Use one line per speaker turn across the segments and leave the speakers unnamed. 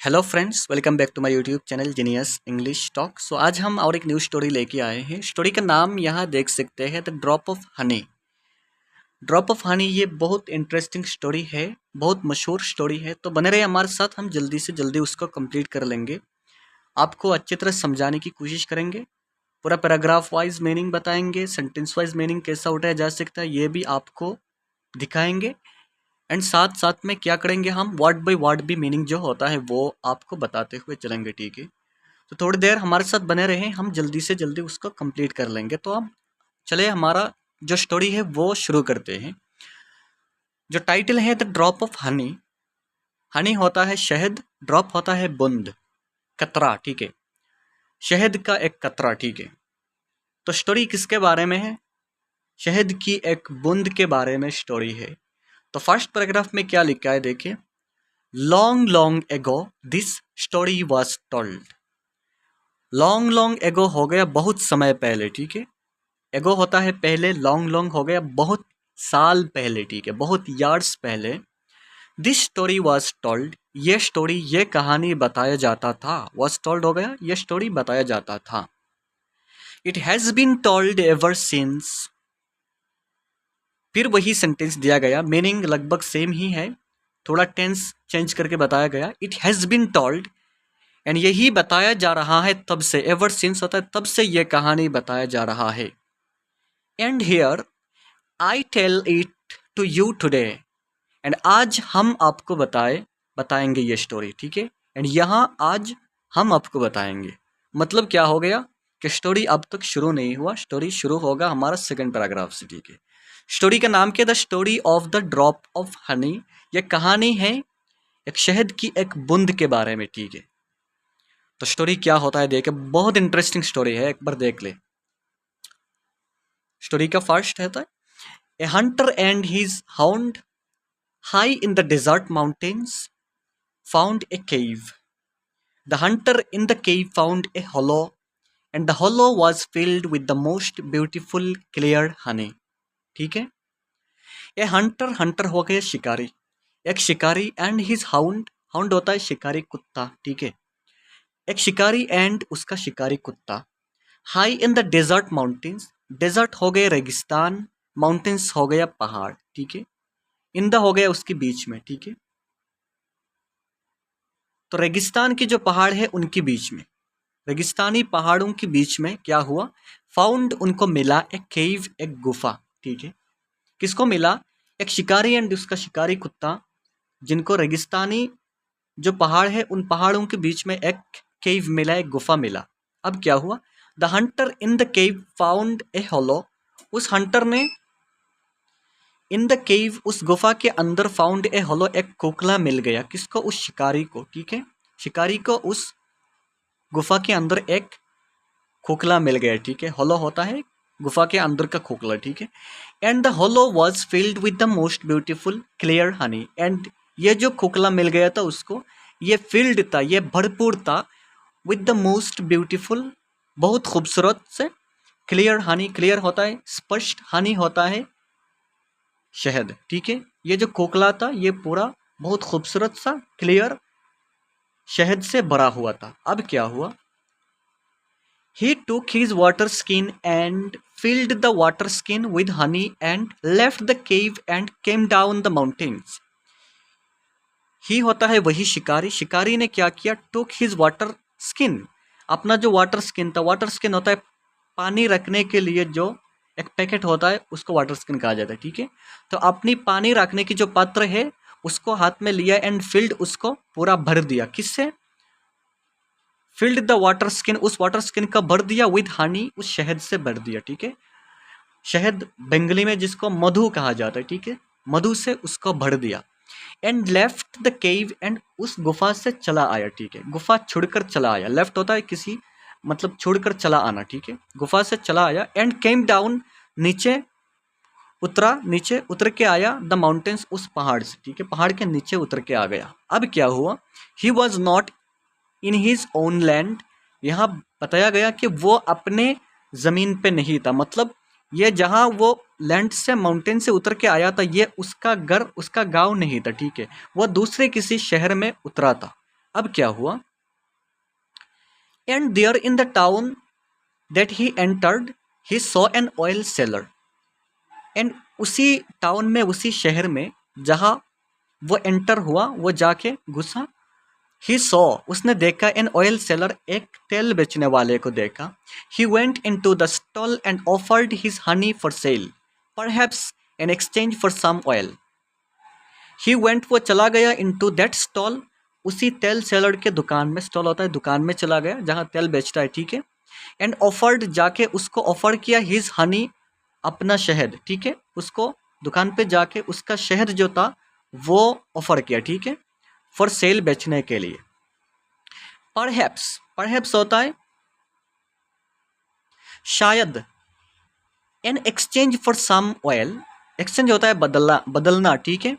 Hello friends, welcome back to my YouTube channel genius English talk. So आज हम और एक न्यू स्टोरी लेके आए हैं। स्टोरी का नाम यहाँ देख सकते हैं, the drop of Honey. Drop of Honey ये बहुत इंटरेस्टिंग स्टोरी है, बहुत मशहूर स्टोरी है। तो बने रहे हमारे साथ, हम जल्दी से जल्दी उसको कंप्लीट कर लेंगे। आपको अच्छी तरह समझाने की कोशिश करेंगे, पूरा पैराग्राफ वाइज मीनिंग बताएंगे, सेंटेंस वाइज मीनिंग कैसा उठाया जा सकता है ये भी आपको दिखाएंगे। एंड साथ साथ में क्या करेंगे, हम वर्ड बाय वर्ड भी मीनिंग जो होता है वो आपको बताते हुए चलेंगे। ठीक है, तो थोड़ी देर हमारे साथ बने रहें, हम जल्दी से जल्दी उसको कंप्लीट कर लेंगे। तो हम चले, हमारा जो स्टोरी है वो शुरू करते हैं। जो टाइटल है the drop of Honey. Honey होता है शहद, ड्रॉप होता है बूंद, कतरा। ठीक है, शहद का एक कतरा। ठीक है, तो स्टोरी किसके बारे में है? शहद की एक बूंद के बारे में स्टोरी है। तो फर्स्ट पैराग्राफ में क्या लिखा है देखिए, long long ago this story was told. Long long ago हो गया बहुत समय पहले। ठीक है, एगो होता है पहले, लॉन्ग लॉन्ग हो गया बहुत साल पहले। ठीक है, बहुत ईयर्स पहले। दिस स्टोरी वॉज टोल्ड, ये स्टोरी, ये कहानी बताया जाता था। वॉज टोल्ड हो गया, ये स्टोरी बताया जाता था। It has been told ever since, फिर वही सेंटेंस दिया गया, मीनिंग लगभग सेम ही है, थोड़ा टेंस चेंज करके बताया गया। It has been told, and यही बताया जा रहा है तब से। एवर सिंस होता है तब से ये कहानी बताया जा रहा है। And here I tell it to you today, and आज हम आपको बताएंगे ये स्टोरी। ठीक है, एंड यहाँ आज हम आपको बताएंगे, मतलब क्या हो गया कि स्टोरी अब तक शुरू नहीं हुआ, स्टोरी शुरू होगा हमारा सेकंड पैराग्राफ से। ठीक है, स्टोरी का नाम क्या? The story of the drop of Honey. ये कहानी है एक शहद की एक बूंद के बारे में। ठीक है, तो स्टोरी क्या होता है देखे, बहुत इंटरेस्टिंग स्टोरी है, एक बार देख ले। स्टोरी का फर्स्ट है तो, ए Hunter and his hound high in the desert mountains found a cave. The hunter in the cave found a hollow, and the hollow was filled with the most beautiful clear honey. ठीक है, ए Hunter, Hunter हो गया शिकारी, एक शिकारी, and his hound, hound होता है शिकारी कुत्ता। ठीक है, एक शिकारी एंड उसका शिकारी कुत्ता। High in the desert mountains, desert हो गए रेगिस्तान, माउंटेन्स हो गया पहाड़। ठीक है, इन द हो गया उसके बीच में। ठीक है, तो रेगिस्तान के जो पहाड़ है उनके बीच में, रेगिस्तानी पहाड़ों के बीच में क्या हुआ, फाउंड उनको मिला, एक केव, एक गुफा। ठीक है, किसको मिला? एक शिकारी एंड उसका शिकारी कुत्ता, जिनको रेगिस्तानी जो पहाड़ है उन पहाड़ों के बीच में एक केव मिला, एक गुफा मिला। अब क्या हुआ, the Hunter in the cave found a hollow, उस हंटर ने इन द केव, उस गुफा के अंदर, फाउंड ए हॉलो, एक खोखला मिल गया। किसको? उस शिकारी को। ठीक है, शिकारी को उस गुफा के अंदर एक खोखला मिल गया। ठीक है, हॉलो होता है गुफा के अंदर का खोखला। ठीक है, and the hollow was filled with the most beautiful clear Honey, and ये जो खोखला मिल गया था उसको, ये फिल्ड था, ये भरपूर था, विद द मोस्ट ब्यूटीफुल, बहुत खूबसूरत से, क्लियर हनी, क्लियर होता है स्पष्ट, हनी होता है शहद। ठीक है, ये जो खोखला था ये पूरा बहुत खूबसूरत सा क्लियर शहद से भरा हुआ था। अब क्या हुआ, he took his water skin and filled the water skin with honey and left the cave and came down the mountains. ही होता है वही शिकारी, शिकारी ने क्या किया, took his water skin, अपना जो वाटर स्किन था, वाटर स्किन होता है पानी रखने के लिए जो एक पैकेट होता है उसको वाटर स्किन कहा जाता है। ठीक है, तो अपनी पानी रखने की जो पात्र है उसको हाथ में लिया एंड फिल्ड, उसको पूरा भर दिया। किससे? फिल्ड द वाटर स्किन, उस वाटर स्किन का भर दिया, विद हनी, उस शहद से भर दिया। ठीक है, शहद बंगाली में जिसको मधु कहा जाता है। ठीक है, मधु से उसको भर दिया। And left the cave, and उस गुफा से चला आया। ठीक है, गुफा छोड़कर चला आया, लेफ्ट होता है किसी, मतलब छोड़कर चला आना। ठीक है, गुफा से चला आया, एंड केम डाउन, नीचे उतरा, नीचे उतर के आया, द माउंटेन्स, उस पहाड़ से। ठीक है, पहाड़ के नीचे उतर के आ गया। अब क्या हुआ, he was not in his own land, यहाँ बताया गया कि वो अपने ज़मीन पे नहीं था, मतलब ये जहाँ वो लैंड से, माउंटेन से उतर के आया था, ये उसका घर, उसका गांव नहीं था। ठीक है, वो दूसरे किसी शहर में उतरा था, अब क्या हुआ, and there in the town that he entered he saw an oil seller, and उसी टाउन में, उसी शहर में जहाँ वो एंटर हुआ, वो जाके घुसा, ही सॉ उसने देखा, एन ऑयल सेलर एक तेल बेचने वाले को देखा, he went in to the stall and offered his honey for sale perhaps in exchange for some oil, he went वो चला गया इन टू दैट स्टॉल, उसी तेल सेलर के दुकान में, स्टॉल होता है दुकान में, चला गया जहाँ तेल बेचता है, ठीक है, एंड ऑफर्ड जाके उसको ऑफर किया हिज हनी अपना शहद, ठीक है, उसको दुकान पे जाके उसका शहद जो था वो ऑफर किया, ठीक है, फॉर सेल बेचने के लिए। परहैप्स, परहैप्स होता है शायद, an exchange for some oil, exchange होता है बदलना, बदलना, ठीक है,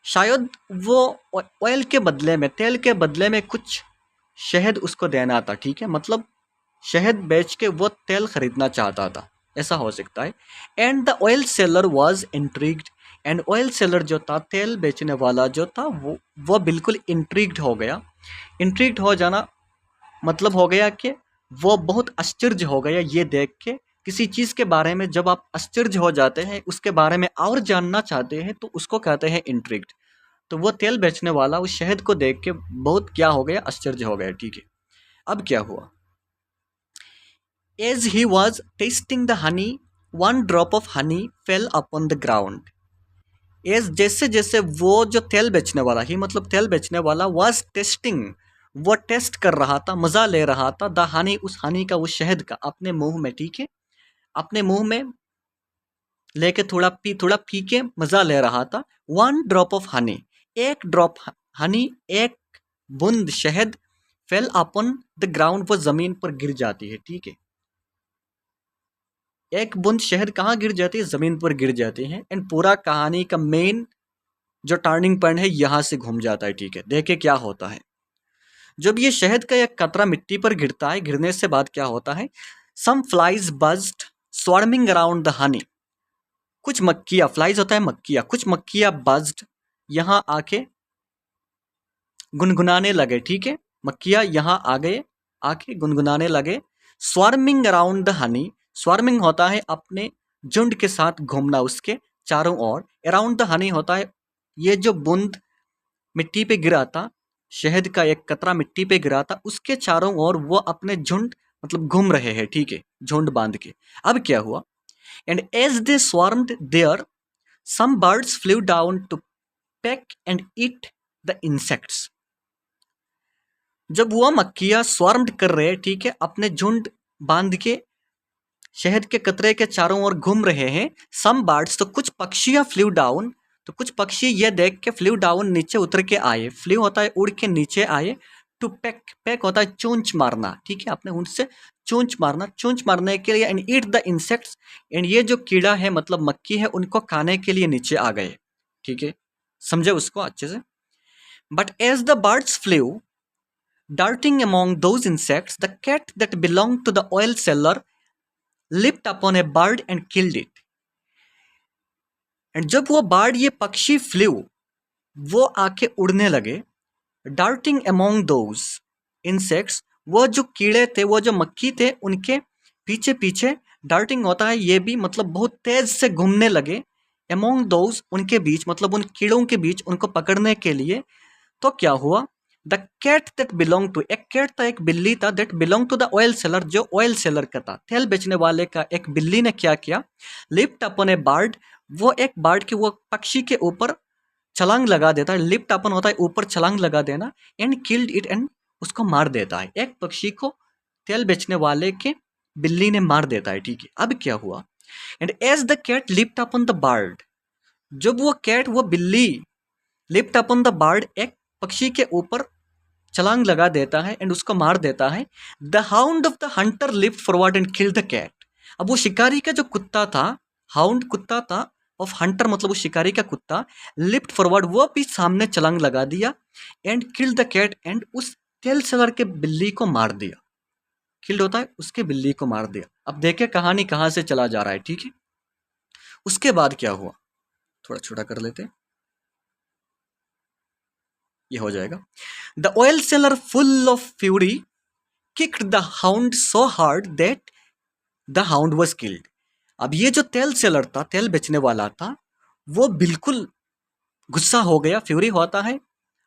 शायद वो ऑयल के बदले में, तेल के बदले में कुछ शहद उसको देना था, ठीक है, मतलब शहद बेच के वो तेल खरीदना चाहता था, ऐसा हो सकता है। And the oil seller was intrigued, and oil seller जो था, तेल बेचने वाला जो था, वो बिल्कुल इंट्रीग्ड हो गया। इंट्रीग्ड हो जाना मतलब हो गया कि वो बहुत आश्चर्य हो गया ये देख के, किसी चीज़ के बारे में जब आप आश्चर्य हो जाते हैं, उसके बारे में और जानना चाहते हैं, तो उसको कहते हैं इंट्रिग्ड। तो वो तेल बेचने वाला उस शहद को देख के बहुत क्या हो गया, आश्चर्य हो गया, ठीक है। अब क्या हुआ, as he was testing the honey one drop of honey fell upon the ground, as जैसे जैसे वो जो तेल बेचने वाला ही, मतलब तेल बेचने वाला, वॉज टेस्टिंग, वो टेस्ट कर रहा था, मज़ा ले रहा था, द हनी, उस हनी का, उस शहद का, अपने मुंह में, ठीक है, अपने मुंह में लेके थोड़ा पी के मज़ा ले रहा था। वन ड्रॉप ऑफ हनी, एक ड्रॉप हनी, एक बूंद शहद, फेल अपॉन द ग्राउंड, वो ज़मीन पर गिर जाती है, ठीक है, एक बूंद शहद कहाँ गिर जाती है, ज़मीन पर गिर जाती है। एंड पूरा कहानी का मेन जो टर्निंग पॉइंट है यहाँ से घूम जाता है, ठीक है। देखिए क्या होता है, जब ये शहद का एक कतरा मिट्टी पर गिरता है, गिरने से बाद क्या होता है, some flies buzzed swarming around the honey, कुछ मक्खियाँ, फ्लाइज होता है मक्खियाँ, कुछ मक्खियाँ बज्ड, यहाँ आके गुनगुनाने लगे, ठीक है, मक्खियाँ यहाँ आ गए, आके गुनगुनाने लगे। Swarming around the Honey, swarming होता है अपने झुंड के साथ घूमना, उसके चारों ओर। अराउंड द हनी होता है ये जो बूंद मिट्टी पे गिरा था, शहद का एक कतरा मिट्टी पे गिरा था, उसके चारों ओर वो अपने झुंड मतलब घूम रहे हैं, ठीक है, झुंड बांध के। अब क्या हुआ, and as they swarmed there some birds flew down to peck and eat the insects, जब वो मक्खियाँ स्वार्म्ड कर रहे हैं, ठीक है, अपने झुंड बांध के शहद के कतरे के चारों ओर घूम रहे हैं, सम बर्ड्स, तो कुछ पक्षियाँ फ्लू डाउन, तो कुछ पक्षी ये देख के फ्लू डाउन, नीचे उतर के आए, फ्लू होता है उड़ के नीचे आए, टू पैक, पैक होता है चोंच मारना, ठीक है, अपने उनसे चोंच मारना, चोंच मारने के लिए, and eat the insects, and ये जो कीड़ा है मतलब मक्खी है, उनको खाने के लिए नीचे आ गए, ठीक है, समझे उसको अच्छे से। But as the birds flew darting among those insects, the cat that belonged to the oil seller leaped upon a bird and killed it. And जब वो बर्ड, ये पक्षी फ्लू, वो आके उड़ने लगे, डार्टिंग अमोंग दोज इंसेक्ट्स, वो जो कीड़े थे, वो जो मक्खी थे, उनके पीछे पीछे, डार्टिंग होता है ये भी, मतलब बहुत तेज से घूमने लगे, अमोंग दोज, उनके बीच, मतलब उन कीड़ों के बीच, उनको पकड़ने के लिए। तो क्या हुआ, the cat that belong to, एक कैट था, एक बिल्ली था, that belong to the oil seller, जो ऑयल सेलर का था, तेल बेचने वाले का, एक बिल्ली ने क्या किया, लिफ्ट अपन ए बर्ड, वो एक बर्ड के, वो पक्षी के ऊपर छलांग लगा देता है, लिफ्ट अपन होता है ऊपर छलांग लगा देना, एंड किल्ड इट, एंड उसको मार देता है, एक पक्षी को तेल बेचने वाले के बिल्ली ने मार देता है, ठीक है। अब क्या हुआ, and as the cat leapt upon the bird, जब वो कैट, वो बिल्ली लिफ्ट अपन द बर्ड, एक पक्षी के ऊपर छलांग लगा देता है एंड उसको मार देता है, the hound of the hunter leapt forward and kill the cat, अब वो शिकारी का जो कुत्ता था, हाउंड कुत्ता था, ऑफ हंटर मतलब उस शिकारी का कुत्ता, लिफ्ट फॉरवर्ड, वो भी सामने छलांग लगा दिया, and kill the cat, and उस तेल सेलर के बिल्ली को मार दिया, किल्ड होता है उसके बिल्ली को मार दिया। अब देखिए कहानी कहाँ से चला जा रहा है, ठीक है। उसके बाद क्या हुआ, थोड़ा छोटा कर लेते हैं। ये हो जाएगा। The oil seller full of fury kicked the hound so hard that the hound was killed. अब ये जो तेल सेलर था, तेल बेचने वाला था, वो बिल्कुल गुस्सा हो गया, फ्यूरी होता है,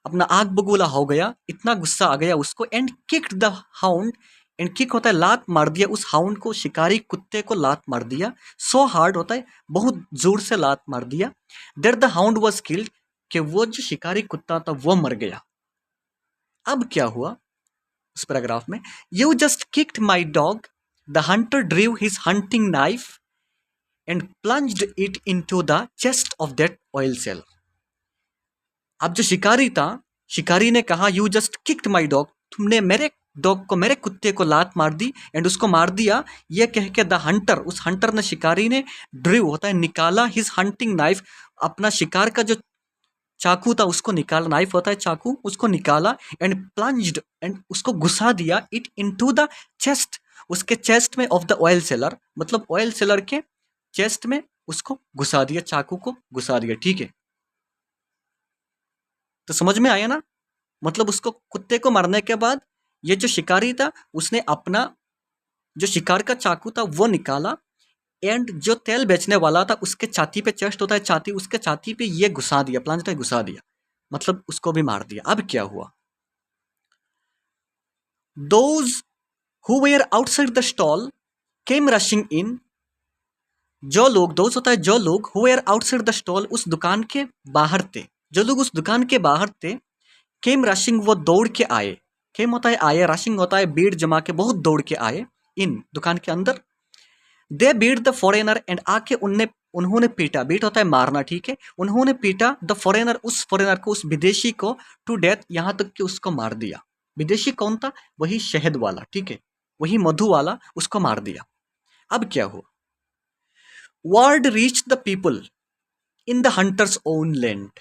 अपना आग बगूला हो गया, इतना गुस्सा आ गया उसको, and kicked the hound, and kick होता है लात मार दिया उस हाउंड को, शिकारी कुत्ते को लात मार दिया, सो हार्ड होता है बहुत जोर से लात मार दिया, that the hound was killed, कि वो जो शिकारी कुत्ता था वो मर गया। अब क्या हुआ उस पैराग्राफ में, you just kicked my dog, the Hunter ड्रीव his hunting knife and plunged it into the chest of that oil seller. अब जो शिकारी था, शिकारी ने कहा you just kicked my dog, तुमने मेरे डॉग को, मेरे कुत्ते को लात मार दी एंड उसको मार दिया। ये कह के द हंटर, उस हंटर ने, शिकारी ने, ड्रीव होता है निकाला, हिज हंटिंग नाइफ, अपना शिकार का जो चाकू था उसको निकाला, नाइफ होता है चाकू, उसको निकाला, एंड प्लंज्ड, एंड उसको घुसा दिया, इट इनटू द चेस्ट, उसके चेस्ट में, ऑफ द ऑयल सेलर, मतलब ऑयल सेलर के चेस्ट में उसको घुसा दिया, चाकू को घुसा दिया। ठीक है, तो समझ में आया ना, मतलब उसको, कुत्ते को मारने के बाद ये जो शिकारी था उसने अपना जो शिकार का चाकू था वो निकाला, एंड जो तेल बेचने वाला था उसके छाती पे, चेस्ट होता है छाती, उसके छाती पे ये घुसा दिया, प्लांट ने घुसा दिया, मतलब उसको भी मार दिया। अब क्या हुआ, those who were outside the stall came rushing in, जो लोग, दोज होता है जो लोग, who were outside the stall, उस दुकान के बाहर थे, जो लोग उस दुकान के बाहर थे, केम रशिंग, वो दौड़ के आए, केम होता है आए, रशिंग होता है भीड़ जमा के, बहुत दौड़ के आए, इन दुकान के अंदर, they beat the foreigner, and आके उन्होंने पीटा, बीट होता है मारना, ठीक है, उन्होंने पीटा द फॉरेनर, उस फॉरेनर को, उस विदेशी को, टू डेथ, यहां तक कि उसको मार दिया। विदेशी कौन था, वही शहद वाला, ठीक है, वही मधु वाला, उसको मार दिया। अब क्या हुआ, word reach the people in the hunters own land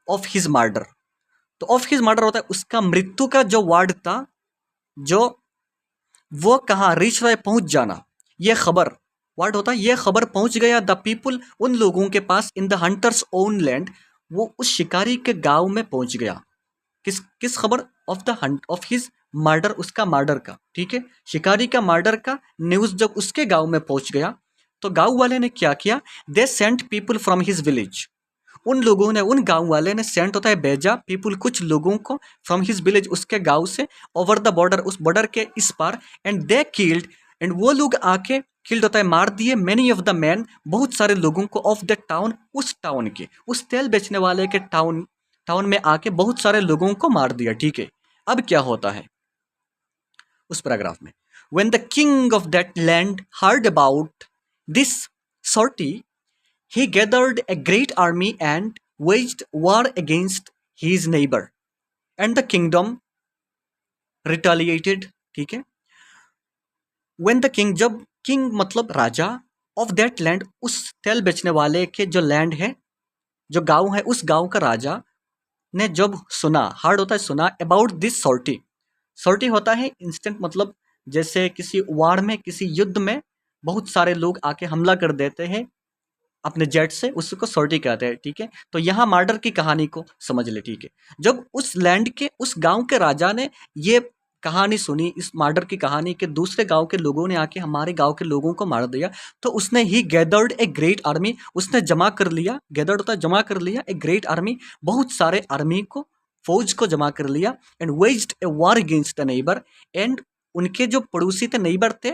of his murder, तो ऑफ हिज मर्डर होता है उसका मृत्यु का जो वर्ड था, जो वो कहाँ, रीच रहा है, पहुंच जाना, ये खबर, वर्ड होता है ये खबर पहुंच गया, द पीपल, उन लोगों के पास, in the hunters own land, वो उस शिकारी के गांव में पहुंच गया। किस किस खबर, of the Hunt, of his murder, उसका मर्डर का, ठीक है, शिकारी का मर्डर का न्यूज जब उसके गांव में पहुंच गया, तो गांव वाले ने क्या किया, they sent people from his village, उन लोगों ने, उन गांव वाले ने, सेंट होता है भेजा, पीपल कुछ लोगों को, फ्रॉम हिज विलेज, उसके गांव से, ओवर द बॉर्डर, उस बॉर्डर के इस पार, एंड दे किल्ड, एंड वो लोग आके, किल्ड होता है मार दिए, मैनी ऑफ द मैन, बहुत सारे लोगों को, ऑफ द टाउन, उस टाउन के, उस तेल बेचने वाले के टाउन, टाउन में आके बहुत सारे लोगों को मार दिया। ठीक है, अब क्या होता है उस पैराग्राफ में, when the king of that land heard about this sortie, he gathered a great army and waged war against his neighbor, and the kingdom retaliated। ठीक है, when the king, जब king मतलब राजा, of that land, उस तेल बेचने वाले के जो लैंड है, जो गांव है, उस गांव का राजा ने जब सुना, हार्ड होता है सुना, अबाउट दिस सॉर्टी, सॉर्टी होता है इंस्टेंट, मतलब जैसे किसी वार में, किसी युद्ध में बहुत सारे लोग आके हमला कर देते हैं अपने जेट से, उसको सॉर्टी कहते हैं। ठीक है, तो यहाँ मर्डर की कहानी को समझ ले। ठीक है, जब उस लैंड के, उस गांव के राजा ने ये कहानी सुनी, इस मर्डर की कहानी के, दूसरे गांव के लोगों ने आके हमारे गांव के लोगों को मार दिया, तो उसने ही गैदर्ड ए ग्रेट आर्मी, उसने जमा कर लिया, गैदर्ड होता है जमा कर लिया, ए ग्रेट आर्मी, बहुत सारे आर्मी को, फौज को जमा कर लिया, and waged a war against the neighbour, and उनके जो पड़ोसी थे, नेबर थे,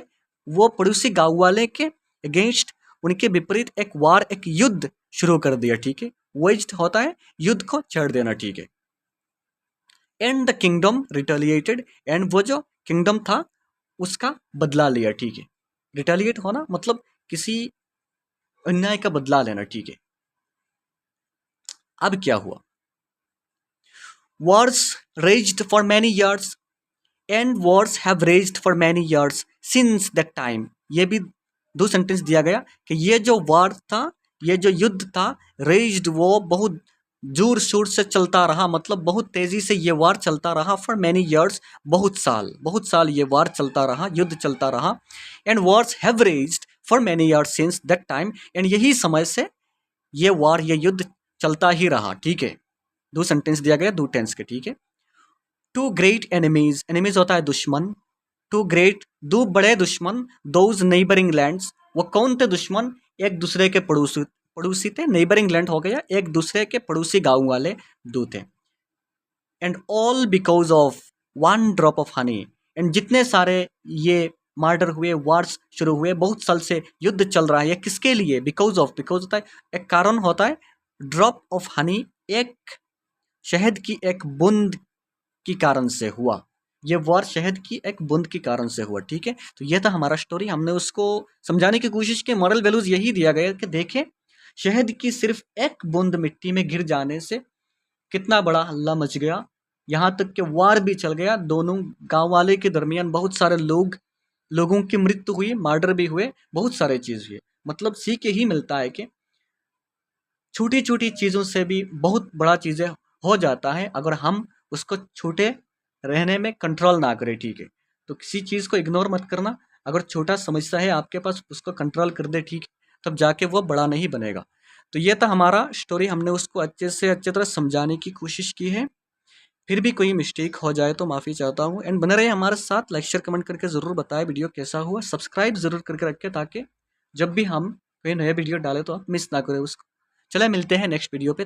वो पड़ोसी गांव वाले के अगेंस्ट, उनके विपरीत एक वार, एक युद्ध शुरू कर दिया। ठीक है, वेज्ड होता है युद्ध को छेड़ देना। ठीक है, and the kingdom retaliated, and वो जो किंगडम था उसका बदला लिया। ठीक है, रिटेलिएट होना मतलब किसी अन्याय का बदला लेना। ठीक है, अब क्या हुआ, wars raged for many years and wars have raged for many years since that time। ये भी दो सेंटेंस दिया गया कि ये जो वार था, ये जो युद्ध था, रेज्ड, वो बहुत जोर शोर से चलता रहा, मतलब बहुत तेजी से ये वार चलता रहा, फॉर मैनी ईयर्स, बहुत साल ये वार चलता रहा, युद्ध चलता रहा, and Wars have raised for many years since that time, and यही समय से ये वार, ये युद्ध चलता ही रहा। ठीक है, दो सेंटेंस दिया गया, दो टेंस के, ठीक है। टू ग्रेट एनिमीज, एनिमीज होता है दुश्मन। टू ग्रेट, दो बड़े दुश्मन, दोज नेबरिंग लैंड्स, वो कौन थे दुश्मन? एक दूसरे के पड़ोसी, पड़ोसी थे। नेबरिंग लैंड हो गया एक दूसरे के पड़ोसी गांव वाले दो थे। And all because of one drop of Honey, and जितने सारे ये मर्डर हुए, वार्स शुरू हुए, बहुत साल से युद्ध चल रहा है, ये किसके लिए? बिकॉज ऑफ, बिकॉज होता है एक कारण होता है, ड्रॉप ऑफ हनी एक शहद की एक बूंद की कारण से हुआ। ये वार शहद की एक बूंद के कारण से हुआ, ठीक है। तो ये था हमारा स्टोरी, हमने उसको समझाने की कोशिश की। मॉरल वैल्यूज यही दिया गया कि देखें, शहद की सिर्फ एक बूंद मिट्टी में गिर जाने से कितना बड़ा हल्ला मच गया, यहाँ तक कि वार भी चल गया। दोनों गांव वाले के दरमियान बहुत सारे लोगों की मृत्यु हुई, मर्डर भी हुए, बहुत सारे चीज हुए। मतलब सीख यही मिलता है कि छोटी छोटी चीज़ों से भी बहुत बड़ा चीज़ें हो जाता है अगर हम उसको छोटे रहने में कंट्रोल ना करें, ठीक है। तो किसी चीज़ को इग्नोर मत करना, अगर छोटा समस्या है आपके पास उसको कंट्रोल कर दे, ठीक है, तब जाके वो बड़ा नहीं बनेगा। तो ये था हमारा स्टोरी, हमने उसको अच्छे से अच्छे तरह समझाने की कोशिश की है। फिर भी कोई मिस्टेक हो जाए तो माफ़ी चाहता हूँ। एंड बने रहे हमारे साथ, लाइक शेयर कमेंट करके ज़रूर बताएं वीडियो कैसा हुआ, सब्सक्राइब ज़रूर करके रखें ताकि जब भी हम कोई नया वीडियो डालें तो आप मिस ना करें उसको। चले मिलते हैं नेक्स्ट वीडियो पे।